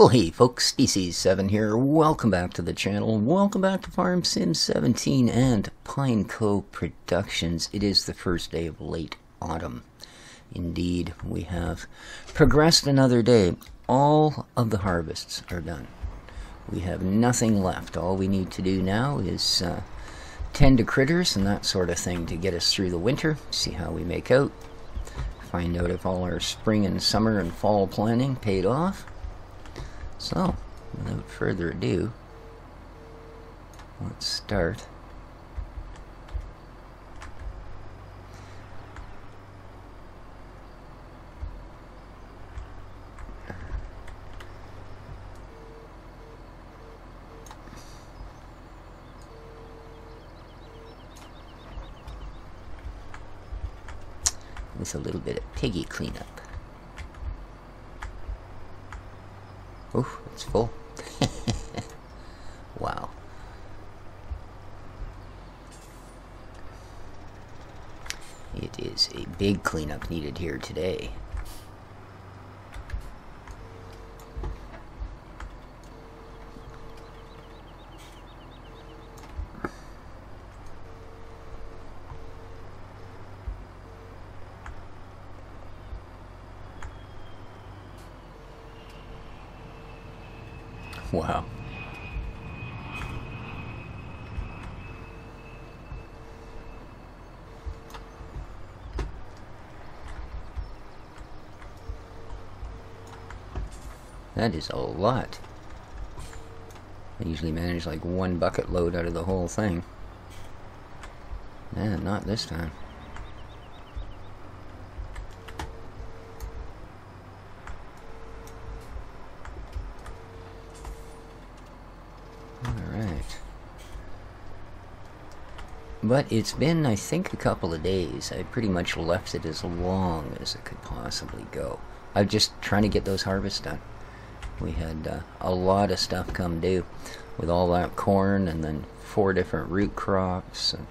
Well, hey folks, DC7 here. Welcome back to the channel. Welcome back to Farm Sim 17 and Pine Cove Productions. It is the first day of late autumn. Indeed, we have progressed another day. All of the harvests are done. We have nothing left. All we need to do now is tend to critters and that sort of thing to get us through the winter, see how we make out, find out if all our spring and summer and fall planning paid off. So, without further ado, let's start. With a little bit of piggy cleanup. Oh, it's full. Wow. It is a big cleanup needed here today. Wow. That is a lot. I usually manage like one bucket load out of the whole thing. Man, not this time. But it's been, I think, a couple of days. I pretty much left it as long as it could possibly go. I'm just trying to get those harvests done. We had a lot of stuff come due with all that corn and then 4 different root crops. And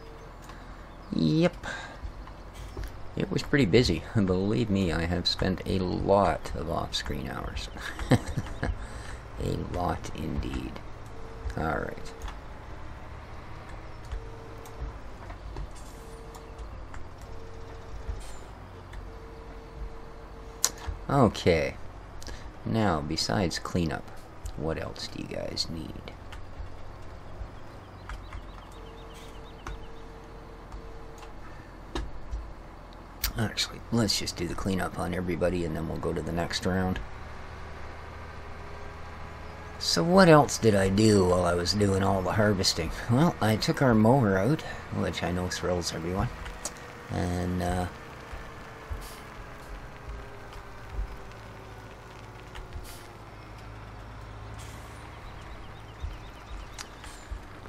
yep. It was pretty busy. And believe me, I have spent a lot of off-screen hours. A lot indeed. Alright. Okay, now besides cleanup, what else do you guys need? Actually, let's just do the cleanup on everybody and then we'll go to the next round. So what else did I do while I was doing all the harvesting? Well, I took our mower out, which I know thrills everyone, and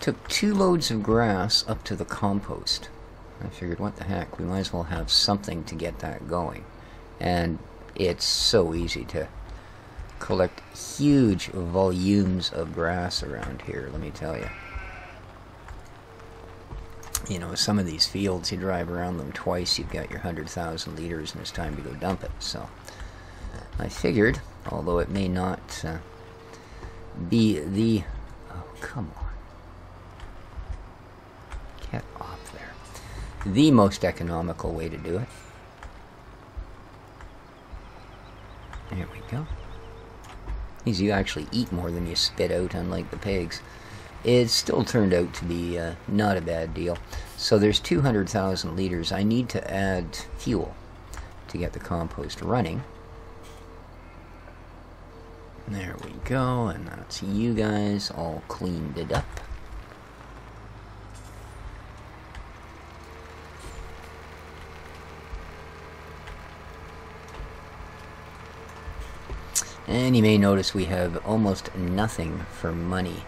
took 2 loads of grass up to the compost. I figured, what the heck, we might as well have something to get that going. And it's so easy to collect huge volumes of grass around here, let me tell you. You know, some of these fields, you drive around them twice, you've got your 100,000 liters and it's time to go dump it. So I figured, although it may not be the... Oh, come on. Get off there. The most economical way to do it. There we go. These you actually eat more than you spit out, unlike the pigs. It still turned out to be not a bad deal. So there's 200,000 liters. I need to add fuel to get the compost running. There we go, and that's you guys all cleaned it up. And you may notice we have almost nothing for money.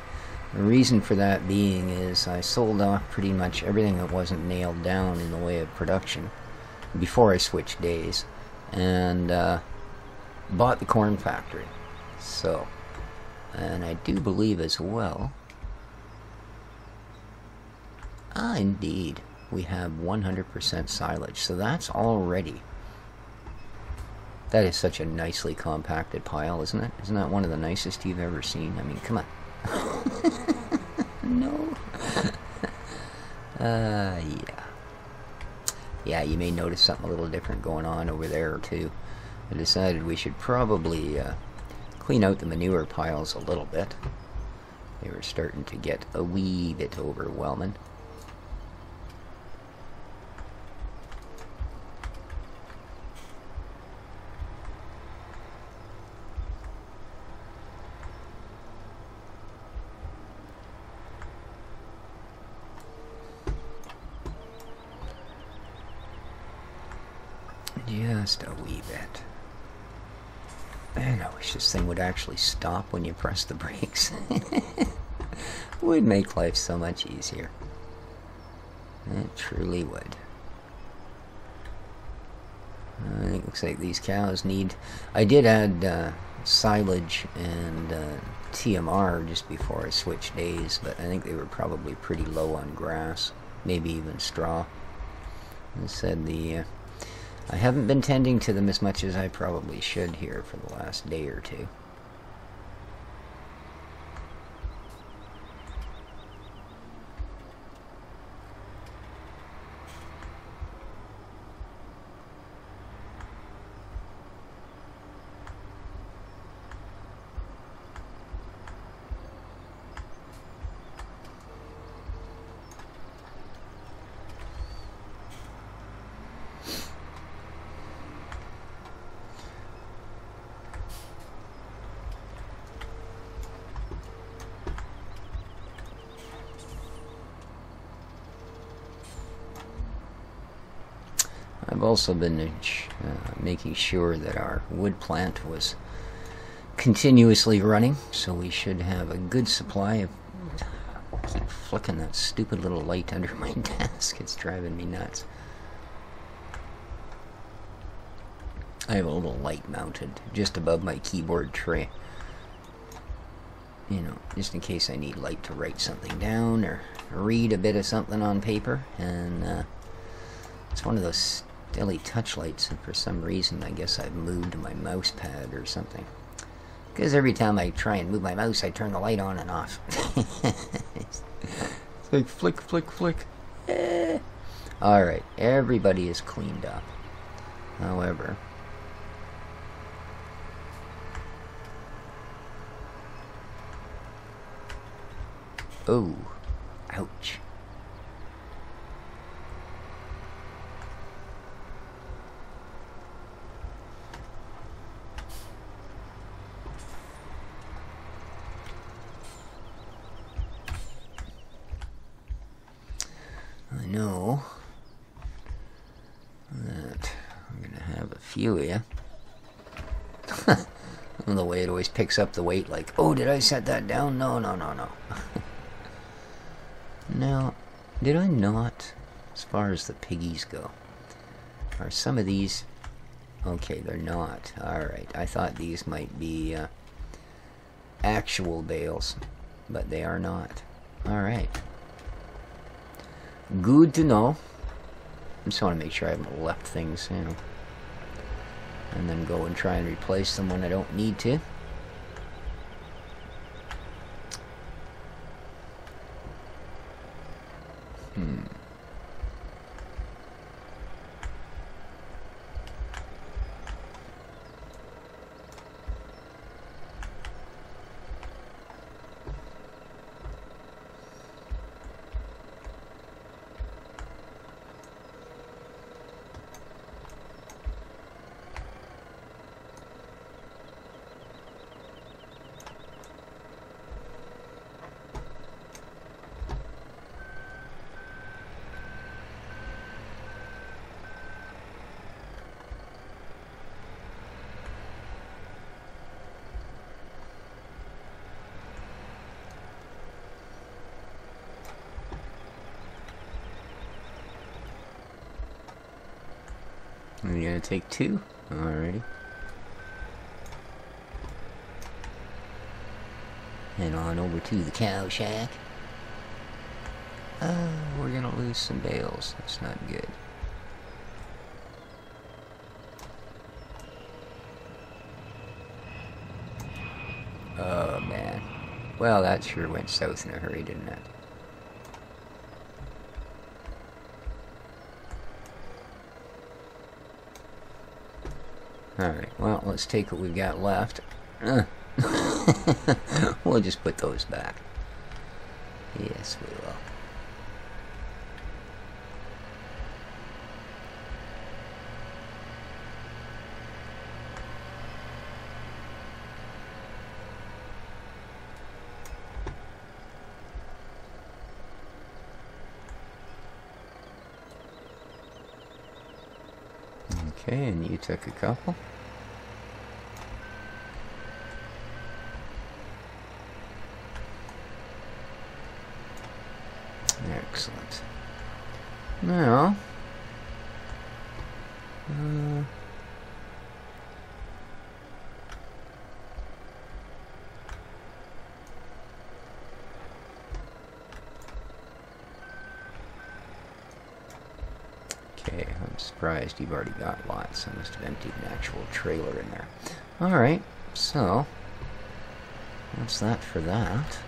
The reason for that being is I sold off pretty much everything that wasn't nailed down in the way of production before I switched days, and bought the corn factory. So, and I do believe as well, indeed, we have 100% silage, so that's already That is such a nicely compacted pile, isn't it? Isn't that one of the nicest you've ever seen? I mean, come on. No. Yeah. Yeah, you may notice something a little different going on over there, too. I decided we should probably clean out the manure piles a little bit. They were starting to get a wee bit overwhelming. Just a wee bit. And I wish this thing would actually stop when you press the brakes. Would make life so much easier. It truly would. I think it looks like these cows need... I did add silage and TMR just before I switched days, but I think they were probably pretty low on grass, maybe even straw. I said I haven't been tending to them as much as I probably should here for the last day or two. I've also been making sure that our wood plant was continuously running, so we should have a good supply of... I keep flicking that stupid little light under my desk. It's driving me nuts. I have a little light mounted just above my keyboard tray. You know, just in case I need light to write something down or read a bit of something on paper. And it's one of those silly touch lights, and for some reason I guess I've moved my mouse pad or something. Because every time I try and move my mouse, I turn the light on and off. It's like flick, flick, flick. Alright, everybody is cleaned up. However... Oh, ouch. I know that I'm going to have a few of you. The way it always picks up the weight, like, oh, did I set that down? No, no, no, no. Now, did I not, as far as the piggies go? Are some of these... Okay, they're not. Alright, I thought these might be actual bales, but they are not. Alright. Good to know. I just want to make sure I haven't left things, you know. And then go and try and replace them when I don't need to. You're gonna take two? Alrighty. And on over to the cow shack. Oh, we're gonna lose some bales. That's not good. Well, that sure went south in a hurry, didn't it? Alright, well, let's take what we've got left. We'll just put those back. Yes, we will. Okay, and you took a couple. Excellent. Now, okay, I'm surprised you've already got lots. I must have emptied an actual trailer in there. Alright, so, what's that for that?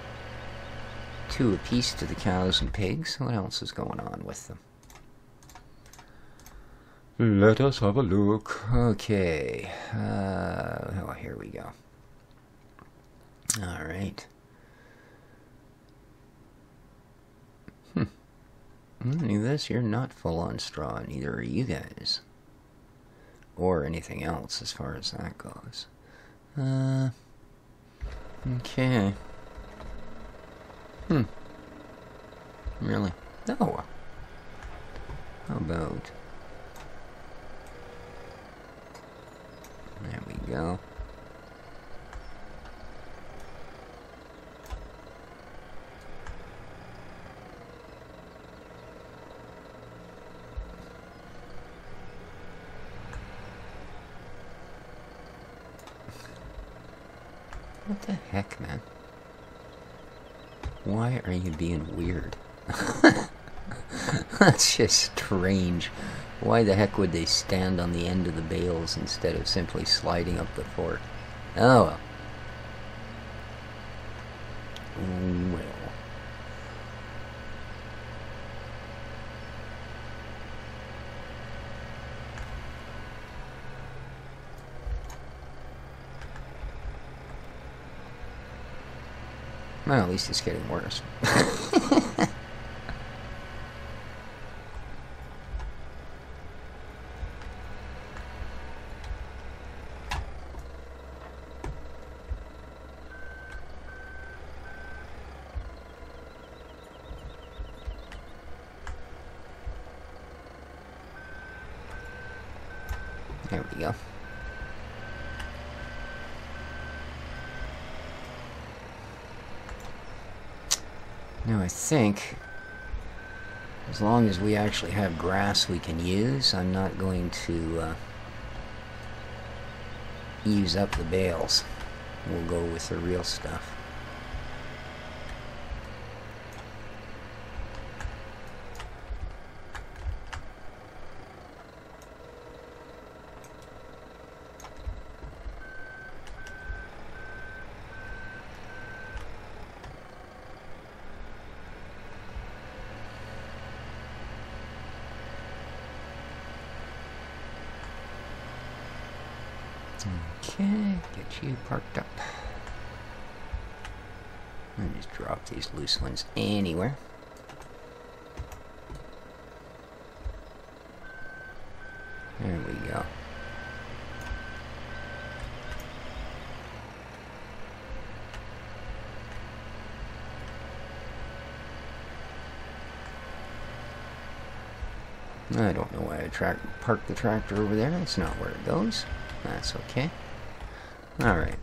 2 apiece to the cows and pigs. What else is going on with them? Let us have a look. Okay. Oh, here we go. Alright. Any of this, you're not full on straw, neither are you guys. Or anything else as far as that goes. Okay. Really? No. How about... There we go. What the heck, man? Why are you being weird? That's just strange. Why the heck would they stand on the end of the bales instead of simply sliding up the fork? Oh well. Well. Well, at least it's getting worse. There we go. Now I think, as long as we actually have grass we can use, I'm not going to use up the bales. We'll go with the real stuff. Okay, get you parked up. I'll just drop these loose ones anywhere. There we go. I don't know why I parked the tractor over there. That's not where it goes. That's okay. Alright.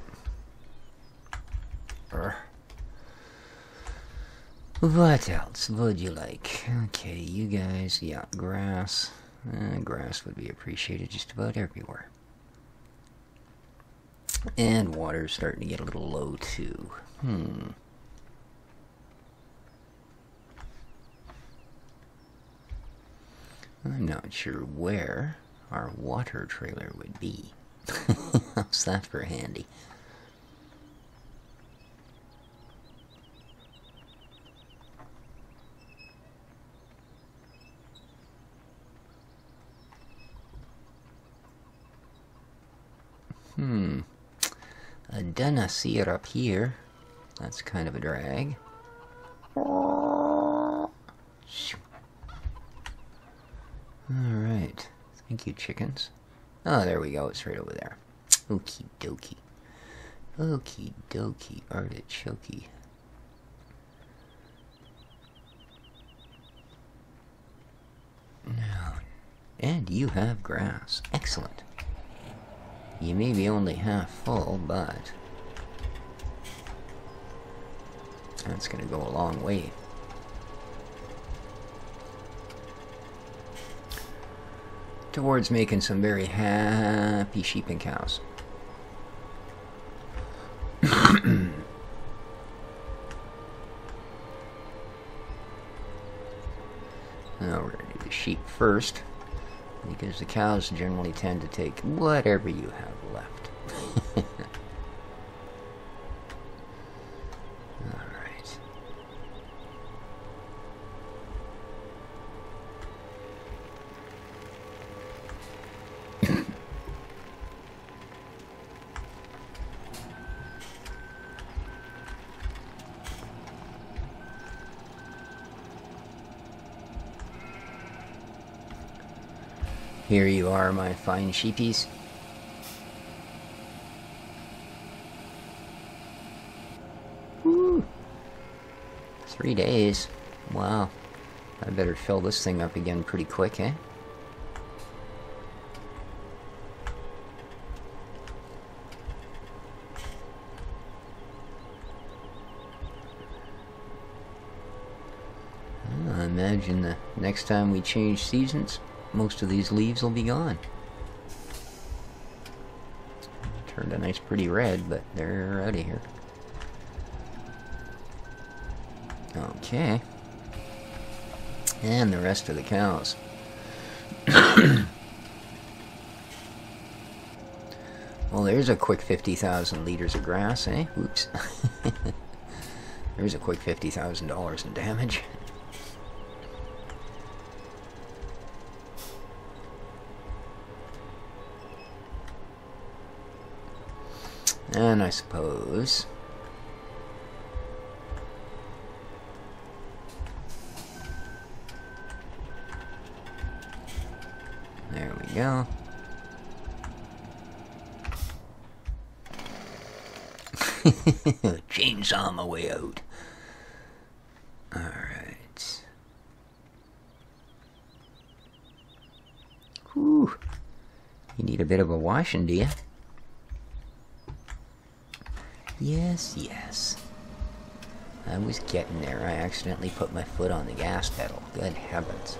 What else would you like? Okay, you guys, yeah, grass. Grass would be appreciated just about everywhere. And water's starting to get a little low, too. I'm not sure where our water trailer would be. How's that for handy? I didn't see it up here. That's kind of a drag. Alright. Thank you, chickens. Oh, there we go. It's right over there. Okie dokie. Okie dokie. Artichoke. Now, and you have grass. Excellent. You may be only half full, but that's going to go a long way. Towards making some very happy sheep and cows. Now we're going to do the sheep first, because the cows generally tend to take whatever you have left. Alright. Here you are, my fine sheepies. Woo! 3 days. Wow. I better fill this thing up again pretty quick, eh? I imagine the next time we change seasons, most of these leaves will be gone. Turned a nice pretty red, but they're out of here. Okay. And the rest of the cows. Well, there's a quick 50,000 liters of grass, eh? Oops. There's a quick $50,000 in damage. And I suppose there we go. Chainsaw on my way out. Alright. Whew. You need a bit of a washing, do you? Yes, yes. I was getting there. I accidentally put my foot on the gas pedal. Good heavens.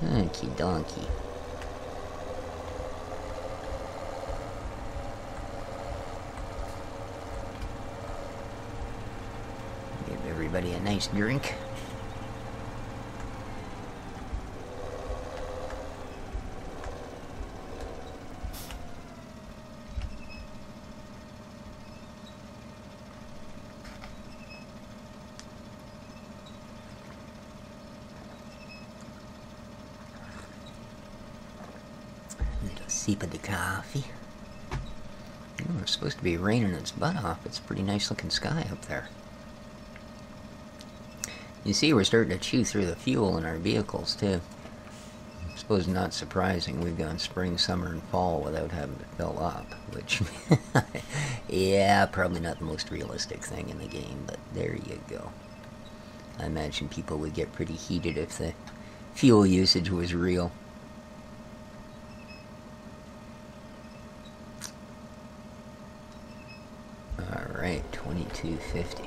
Okie donkey. Give everybody a nice drink. Sip of the coffee. Oh, it's supposed to be raining its butt off. It's a pretty nice looking sky up there. You see, we're starting to chew through the fuel in our vehicles too. I suppose not surprising. We've gone spring, summer, and fall without having to fill up, which, yeah, probably not the most realistic thing in the game, but there you go. I imagine people would get pretty heated if the fuel usage was real. Alright, $22.50.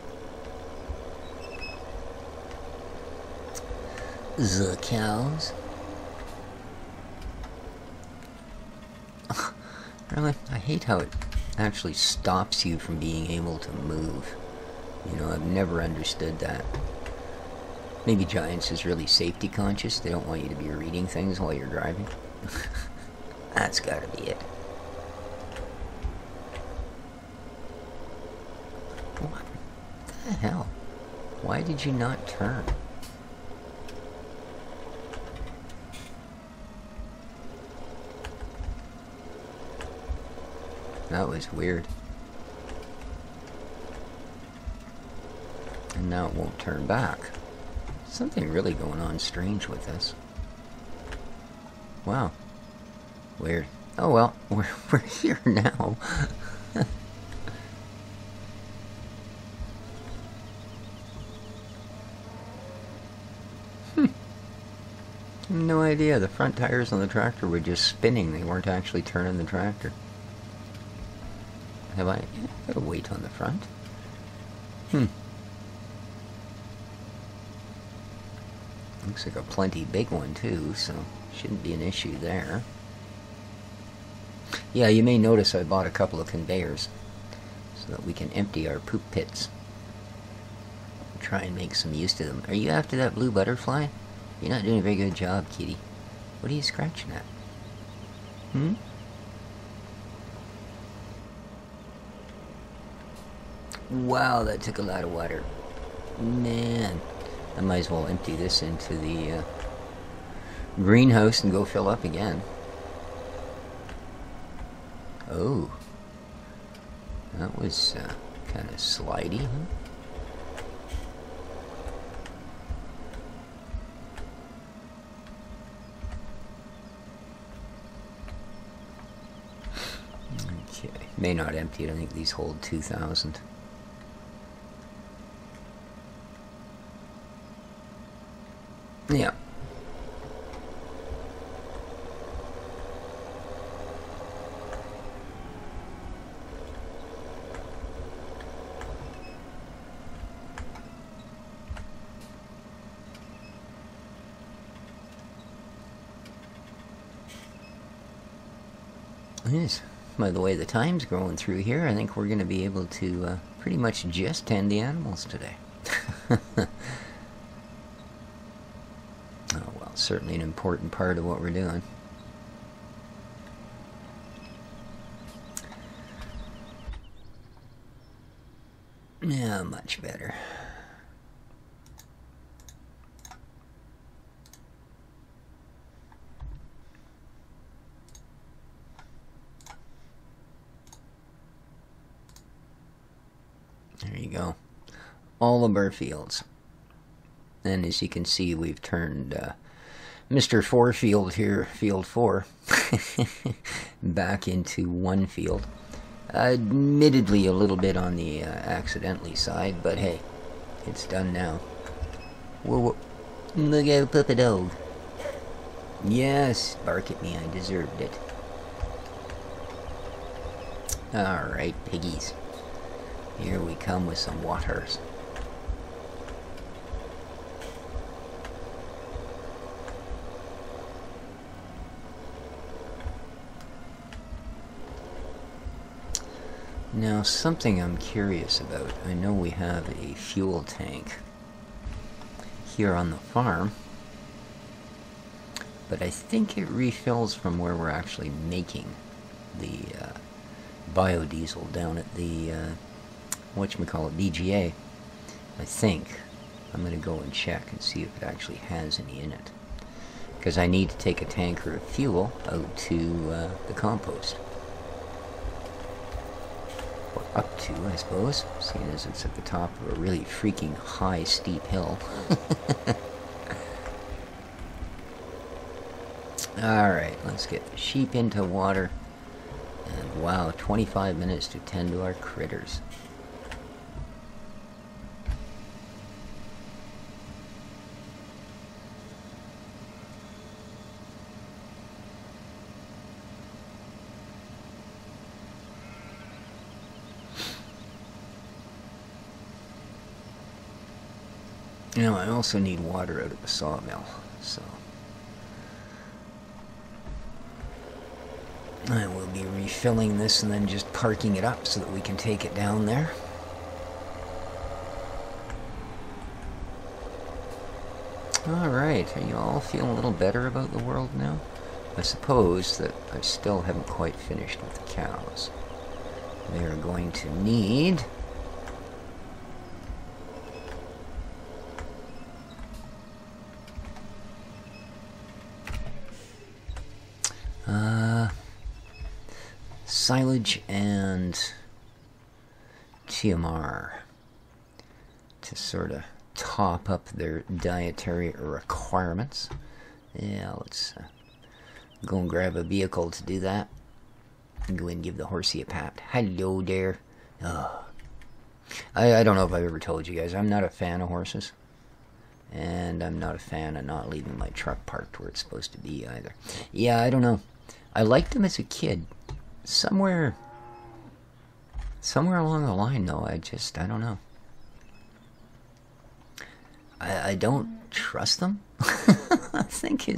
The cows. Really? I hate how it actually stops you from being able to move. You know, I've never understood that. Maybe Giants is really safety conscious. They don't want you to be reading things while you're driving. That's gotta be it. What the hell? Why did you not turn? That was weird. And now it won't turn back. Something really going on strange with this. Wow. Weird. Oh well, we're here now. No idea. The front tires on the tractor were just spinning. They weren't actually turning the tractor. Have I got a weight on the front? Looks like a plenty big one too, so shouldn't be an issue there. Yeah, you may notice I bought a couple of conveyors so that we can empty our poop pits. Try and make some use of them. Are you after that blue butterfly? You're not doing a very good job, kitty. What are you scratching at? Wow, that took a lot of water. Man, I might as well empty this into the greenhouse and go fill up again. Oh, that was kind of slidey, huh? Okay, may not empty it. I think these hold 2,000. Yeah. Yes. By the way the time's growing through here, I think we're going to be able to pretty much just tend the animals today. Oh well, certainly an important part of what we're doing. Yeah, much better. There you go. All of our fields. And as you can see, we've turned Mr. 4 field here, field 4, back into one field. Admittedly a little bit on the accidentally side, but hey, it's done now. Whoa, whoa. Look out, puppy dog. Yes, bark at me, I deserved it. Alright, piggies. Here we come with some waters. Now, something I'm curious about. I know we have a fuel tank here on the farm, but I think it refills from where we're actually making the biodiesel down at the whatchamacallit, BGA. I think. I'm going to go and check and see if it actually has any in it, because I need to take a tanker of fuel out to the compost. Or up to, I suppose, seeing as it's at the top of a really freaking high, steep hill. Alright, let's get the sheep into water. And wow, 25 minutes to tend to our critters. Now, I also need water out of the sawmill, so I will be refilling this and then just parking it up so that we can take it down there. Alright, are you all feeling a little better about the world now? I suppose that I still haven't quite finished with the cows. They are going to need silage and TMR to sort of top up their dietary requirements. Yeah, let's go and grab a vehicle to do that. And go and give the horsey a pat. Hello there. Oh. I don't know if I've ever told you guys, I'm not a fan of horses. And I'm not a fan of not leaving my truck parked where it's supposed to be either. Yeah, I don't know. I liked them as a kid. Somewhere along the line, though, I don't know. I don't trust them. I think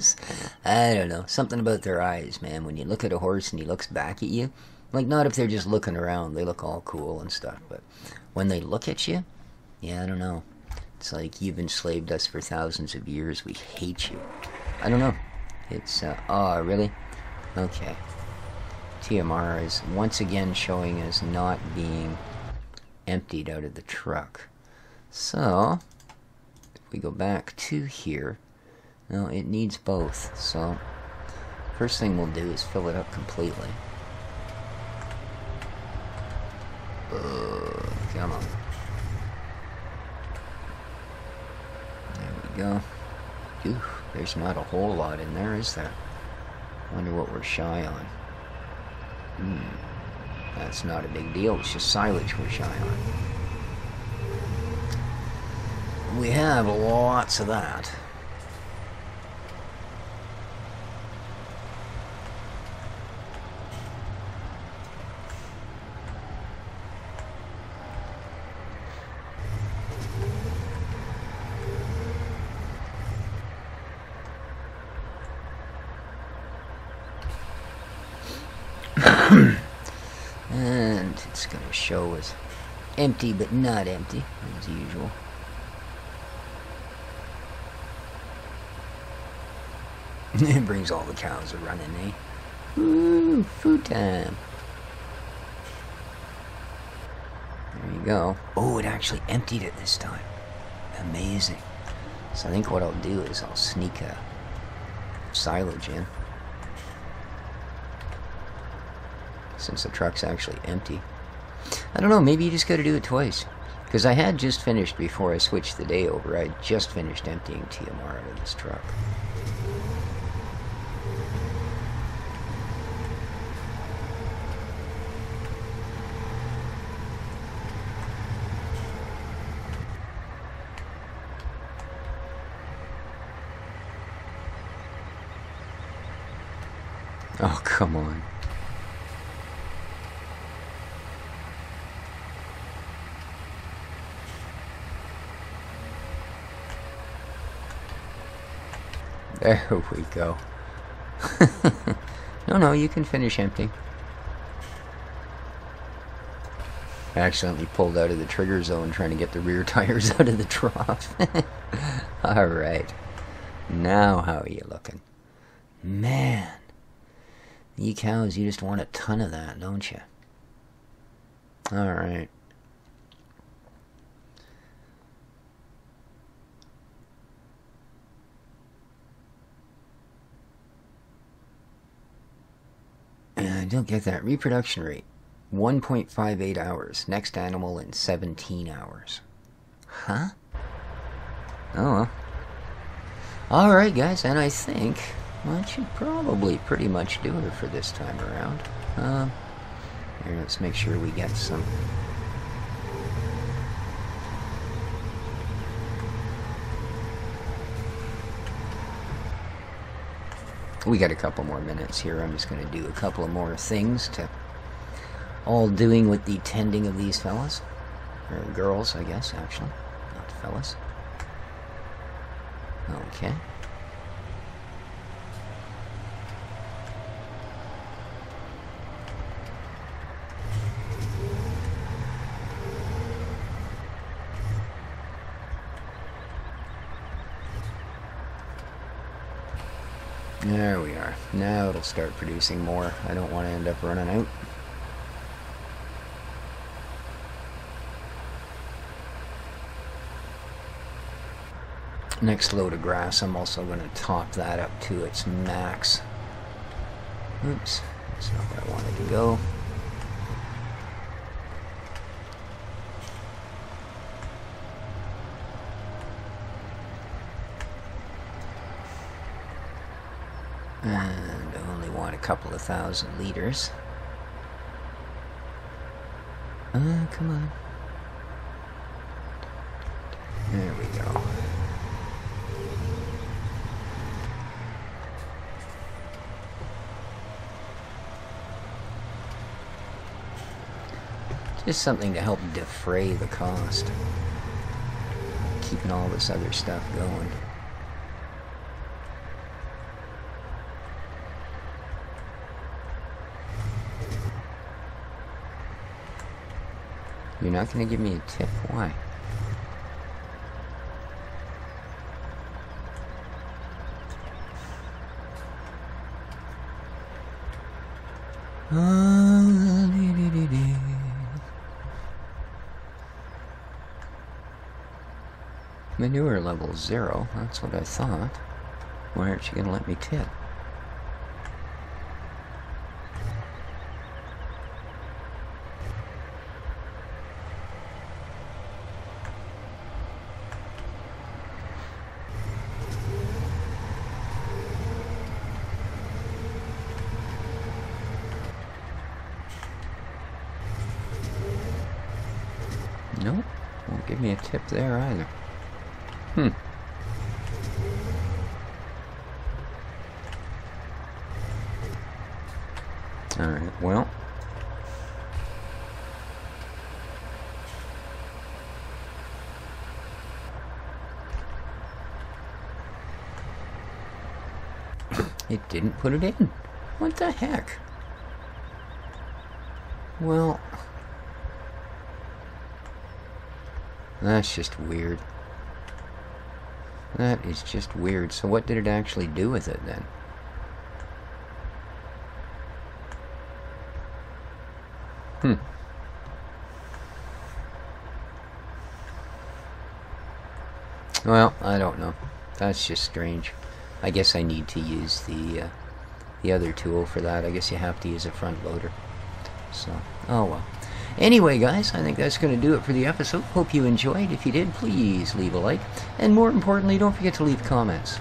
I don't know, something about their eyes, man. When you look at a horse and he looks back at you, like, not if they're just looking around, they look all cool and stuff, but when they look at you, yeah, I don't know. It's like, you've enslaved us for thousands of years, we hate you. I don't know. It's, oh, really? Okay. TMR is once again showing as not being emptied out of the truck. So, if we go back to here, no, it needs both. So, first thing we'll do is fill it up completely. Come on. There we go. Ooh, there's not a whole lot in there, is there? Wonder what we're shy on. That's not a big deal. It's just silage we're shy on. We have lots of that. And it's going to show as empty but not empty, as usual. It brings all the cows a running, eh? Woo, food time. There you go. Oh, it actually emptied it this time. Amazing. So I think what I'll do is I'll sneak a silage in, since the truck's actually empty. I don't know, maybe you just gotta do it twice. Because I had just finished, before I switched the day over, I just finished emptying TMR out of this truck. Oh, come on. There we go. No, you can finish emptying. I accidentally pulled out of the trigger zone trying to get the rear tires out of the trough. Alright. Now how are you looking? Man. You cows, you just want a ton of that, don't you? Alright. I don't get that. Reproduction rate, 1.58 hours. Next animal in 17 hours. Huh? Oh well. Alright guys, and I think that should probably pretty much do it for this time around. Here, let's make sure we get some. We got a couple more minutes here. I'm just going to do a couple of more things to all doing with the tending of these fellas. Or girls, I guess, actually. Not fellas. Okay. There we are. Now it'll start producing more. I don't want to end up running out. Next load of grass, I'm also going to top that up to its max. Oops, that's not where I wanted to go. And I only want a couple of 1,000 liters. Come on. There we go. Just something to help defray the cost. Keeping all this other stuff going. You're not going to give me a tip? Why? Manure level 0. That's what I thought. Why aren't you going to let me tip? Nope, won't give me a tip there either. Alright, well. It didn't put it in. What the heck? Well, that's just weird. That is just weird. So what did it actually do with it then? Well, I don't know. That's just strange. I guess I need to use the other tool for that. I guess you have to use a front loader. So, oh well. Anyway, guys, I think that's going to do it for the episode. Hope you enjoyed. If you did, please leave a like. And more importantly, don't forget to leave comments.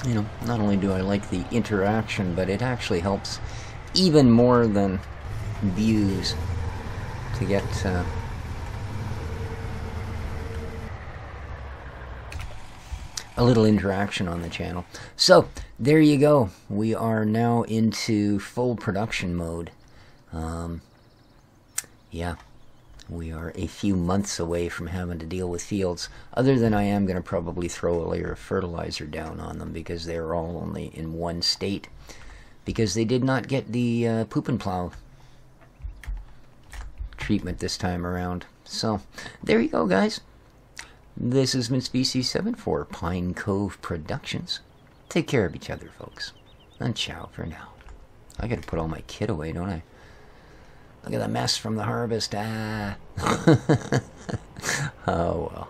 You know, not only do I like the interaction, but it actually helps even more than views to get a little interaction on the channel. So there you go. We are now into full production mode. Yeah, we are a few months away from having to deal with fields, other than I am going to probably throw a layer of fertilizer down on them because they're all only in one state, because they did not get the poop and plow treatment this time around. So there you go, guys. This has been Species7 for Pine Cove Productions. Take care of each other, folks. And ciao for now. I gotta put all my kit away, don't I? Look at the mess from the harvest. Ah. Oh, well.